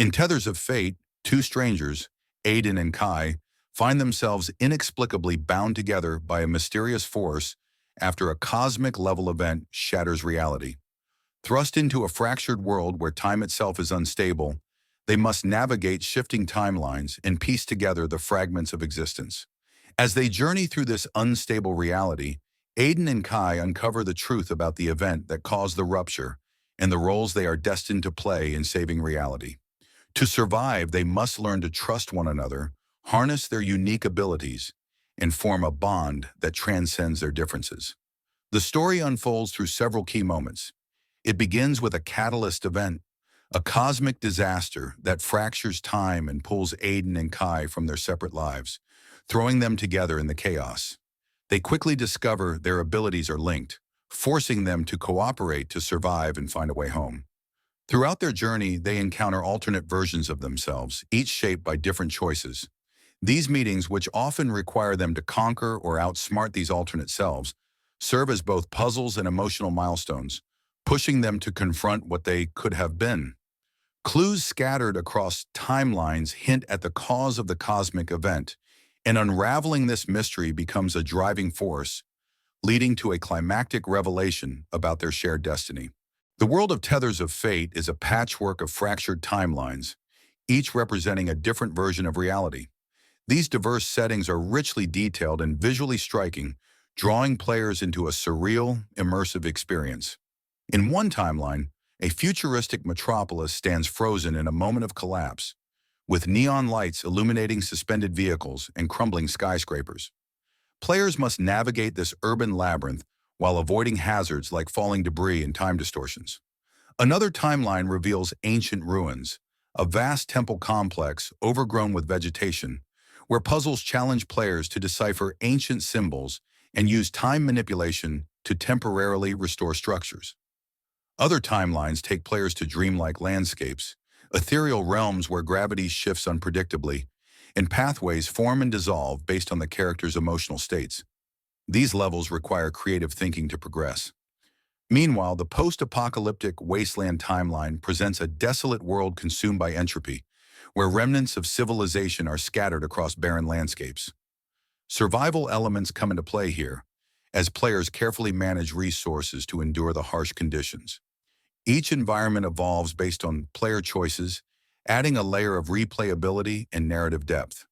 In Tethers of Fate, two strangers, Aiden and Kai, find themselves inexplicably bound together by a mysterious force after a cosmic-level event shatters reality. Thrust into a fractured world where time itself is unstable, they must navigate shifting timelines and piece together the fragments of existence. As they journey through this unstable reality, Aiden and Kai uncover the truth about the event that caused the rupture and the roles they are destined to play in saving reality. To survive, they must learn to trust one another, harness their unique abilities, and form a bond that transcends their differences. The story unfolds through several key moments. It begins with a catalyst event, a cosmic disaster that fractures time and pulls Aiden and Kai from their separate lives, throwing them together in the chaos. They quickly discover their abilities are linked, forcing them to cooperate to survive and find a way home. Throughout their journey, they encounter alternate versions of themselves, each shaped by different choices. These meetings, which often require them to conquer or outsmart these alternate selves, serve as both puzzles and emotional milestones, pushing them to confront what they could have been. Clues scattered across timelines hint at the cause of the cosmic event, and unraveling this mystery becomes a driving force, leading to a climactic revelation about their shared destiny. The world of Tethers of Fate is a patchwork of fractured timelines, each representing a different version of reality. These diverse settings are richly detailed and visually striking, drawing players into a surreal, immersive experience. In one timeline, a futuristic metropolis stands frozen in a moment of collapse, with neon lights illuminating suspended vehicles and crumbling skyscrapers. Players must navigate this urban labyrinth while avoiding hazards like falling debris and time distortions. Another timeline reveals ancient ruins, a vast temple complex overgrown with vegetation, where puzzles challenge players to decipher ancient symbols and use time manipulation to temporarily restore structures. Other timelines take players to dreamlike landscapes, ethereal realms where gravity shifts unpredictably, and pathways form and dissolve based on the character's emotional states. These levels require creative thinking to progress. Meanwhile, the post-apocalyptic wasteland timeline presents a desolate world consumed by entropy, where remnants of civilization are scattered across barren landscapes. Survival elements come into play here, as players carefully manage resources to endure the harsh conditions. Each environment evolves based on player choices, adding a layer of replayability and narrative depth.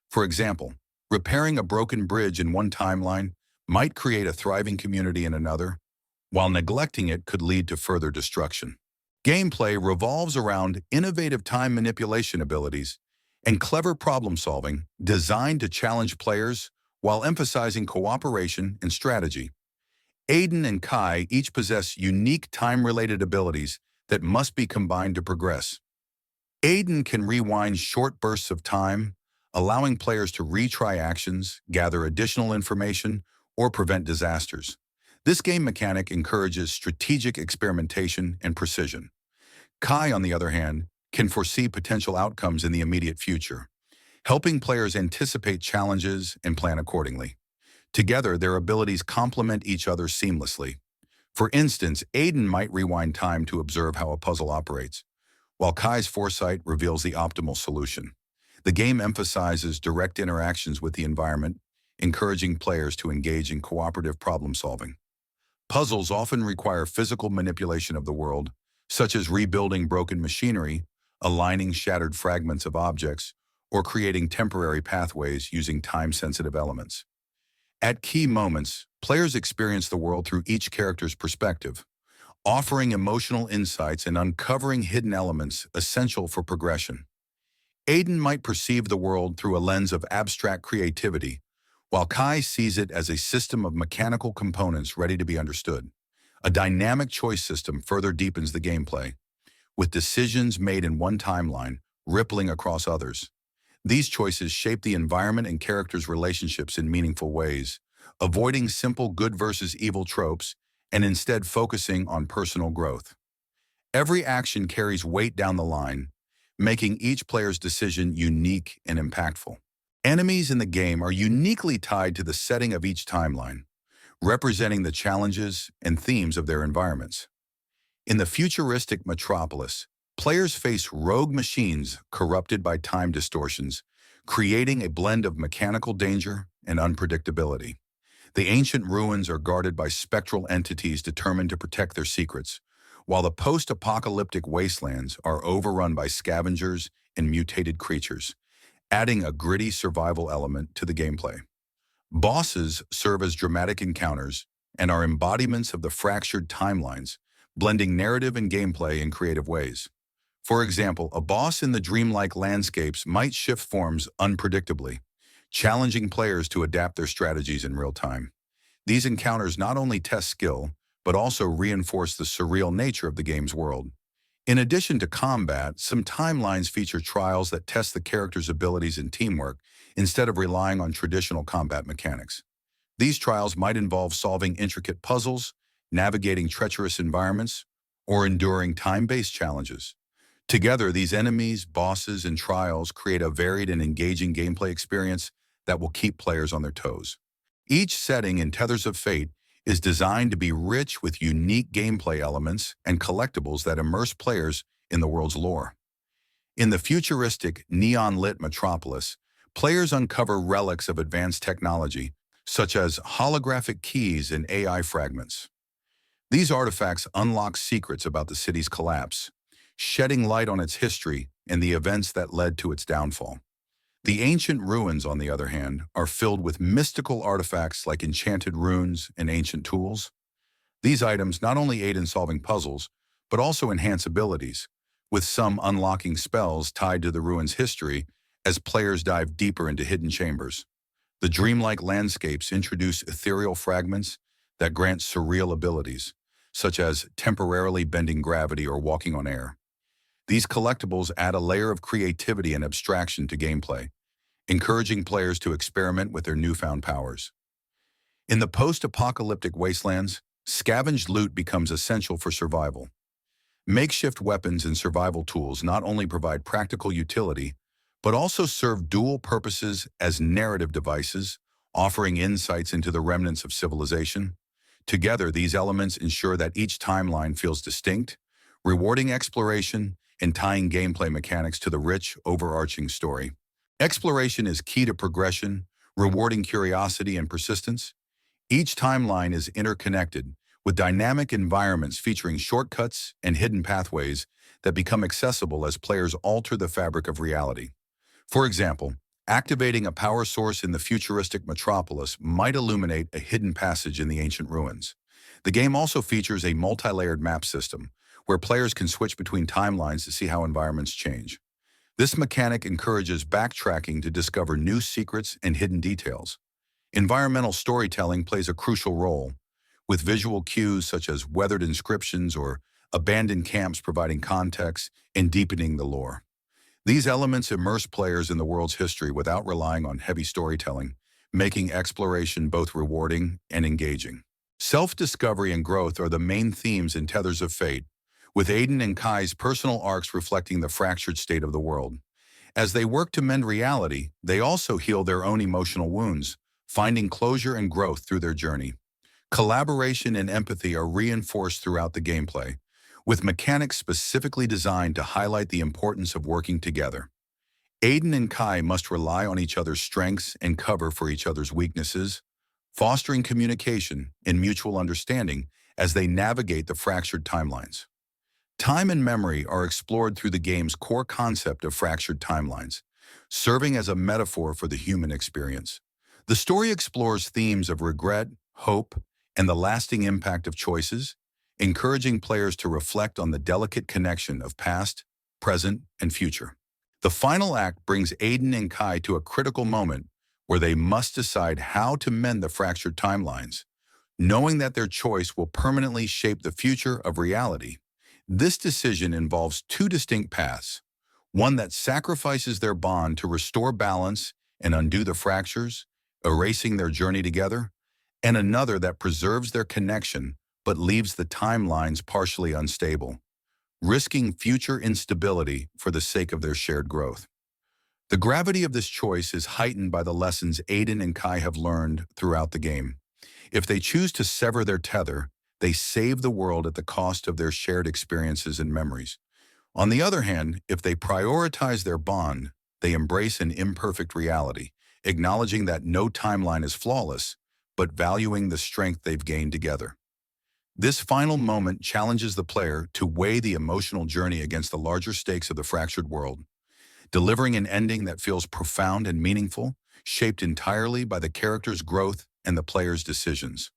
For example, repairing a broken bridge in one timeline might create a thriving community in another, while neglecting it could lead to further destruction. Gameplay revolves around innovative time manipulation abilities and clever problem-solving designed to challenge players while emphasizing cooperation and strategy. Aiden and Kai each possess unique time-related abilities that must be combined to progress. Aiden can rewind short bursts of time, allowing players to retry actions, gather additional information, or prevent disasters. This game mechanic encourages strategic experimentation and precision. Kai, on the other hand, can foresee potential outcomes in the immediate future, helping players anticipate challenges and plan accordingly. Together, their abilities complement each other seamlessly. For instance, Aiden might rewind time to observe how a puzzle operates, while Kai's foresight reveals the optimal solution. The game emphasizes direct interactions with the environment, encouraging players to engage in cooperative problem-solving. Puzzles often require physical manipulation of the world, such as rebuilding broken machinery, aligning shattered fragments of objects, or creating temporary pathways using time-sensitive elements. At key moments, players experience the world through each character's perspective, offering emotional insights and uncovering hidden elements essential for progression. Aiden might perceive the world through a lens of abstract creativity, while Kai sees it as a system of mechanical components ready to be understood. A dynamic choice system further deepens the gameplay, with decisions made in one timeline rippling across others. These choices shape the environment and characters' relationships in meaningful ways, avoiding simple good versus evil tropes and instead focusing on personal growth. Every action carries weight down the line, making each player's decision unique and impactful. Enemies in the game are uniquely tied to the setting of each timeline, representing the challenges and themes of their environments. In the futuristic metropolis, Players face rogue machines corrupted by time distortions, creating a blend of mechanical danger and unpredictability. The ancient ruins are guarded by spectral entities determined to protect their secrets, while the post-apocalyptic wastelands are overrun by scavengers and mutated creatures, adding a gritty survival element to the gameplay. Bosses serve as dramatic encounters and are embodiments of the fractured timelines, blending narrative and gameplay in creative ways. For example, a boss in the dreamlike landscapes might shift forms unpredictably, challenging players to adapt their strategies in real time. These encounters not only test skill, but also reinforce the surreal nature of the game's world. In addition to combat, some timelines feature trials that test the character's abilities and teamwork instead of relying on traditional combat mechanics. These trials might involve solving intricate puzzles, navigating treacherous environments, or enduring time-based challenges. Together, these enemies, bosses, and trials create a varied and engaging gameplay experience that will keep players on their toes. Each setting in Tethers of Fate is designed to be rich with unique gameplay elements and collectibles that immerse players in the world's lore. In the futuristic, neon-lit metropolis, players uncover relics of advanced technology, such as holographic keys and AI fragments. These artifacts unlock secrets about the city's collapse, shedding light on its history and the events that led to its downfall. The ancient ruins, on the other hand, are filled with mystical artifacts like enchanted runes and ancient tools. These items not only aid in solving puzzles, but also enhance abilities, with some unlocking spells tied to the ruins' history as players dive deeper into hidden chambers. The dreamlike landscapes introduce ethereal fragments that grant surreal abilities, such as temporarily bending gravity or walking on air. These collectibles add a layer of creativity and abstraction to gameplay, encouraging players to experiment with their newfound powers. In the post-apocalyptic wastelands, scavenged loot becomes essential for survival. Makeshift weapons and survival tools not only provide practical utility, but also serve dual purposes as narrative devices, offering insights into the remnants of civilization. Together, these elements ensure that each timeline feels distinct, rewarding exploration and tying gameplay mechanics to the rich, overarching story. Exploration is key to progression, rewarding curiosity and persistence. Each timeline is interconnected, with dynamic environments featuring shortcuts and hidden pathways that become accessible as players alter the fabric of reality. For example, activating a power source in the futuristic metropolis might illuminate a hidden passage in the ancient ruins. The game also features a multi-layered map system, where players can switch between timelines to see how environments change. This mechanic encourages backtracking to discover new secrets and hidden details. Environmental storytelling plays a crucial role, with visual cues such as weathered inscriptions or abandoned camps providing context and deepening the lore. These elements immerse players in the world's history without relying on heavy storytelling, making exploration both rewarding and engaging. Self-discovery and growth are the main themes in Tethers of Fate, with Aiden and Kai's personal arcs reflecting the fractured state of the world. As they work to mend reality, they also heal their own emotional wounds, finding closure and growth through their journey. Collaboration and empathy are reinforced throughout the gameplay, with mechanics specifically designed to highlight the importance of working together. Aiden and Kai must rely on each other's strengths and cover for each other's weaknesses, fostering communication and mutual understanding as they navigate the fractured timelines. Time and memory are explored through the game's core concept of fractured timelines, serving as a metaphor for the human experience. The story explores themes of regret, hope, and the lasting impact of choices, encouraging players to reflect on the delicate connection of past, present, and future. The final act brings Aiden and Kai to a critical moment where they must decide how to mend the fractured timelines, knowing that their choice will permanently shape the future of reality. This decision involves two distinct paths, one that sacrifices their bond to restore balance and undo the fractures, erasing their journey together, and another that preserves their connection but leaves the timelines partially unstable, risking future instability for the sake of their shared growth. The gravity of this choice is heightened by the lessons Aiden and Kai have learned throughout the game. If they choose to sever their tether, they save the world at the cost of their shared experiences and memories. On the other hand, if they prioritize their bond, they embrace an imperfect reality, acknowledging that no timeline is flawless, but valuing the strength they've gained together. This final moment challenges the player to weigh the emotional journey against the larger stakes of the fractured world, delivering an ending that feels profound and meaningful, shaped entirely by the character's growth and the player's decisions.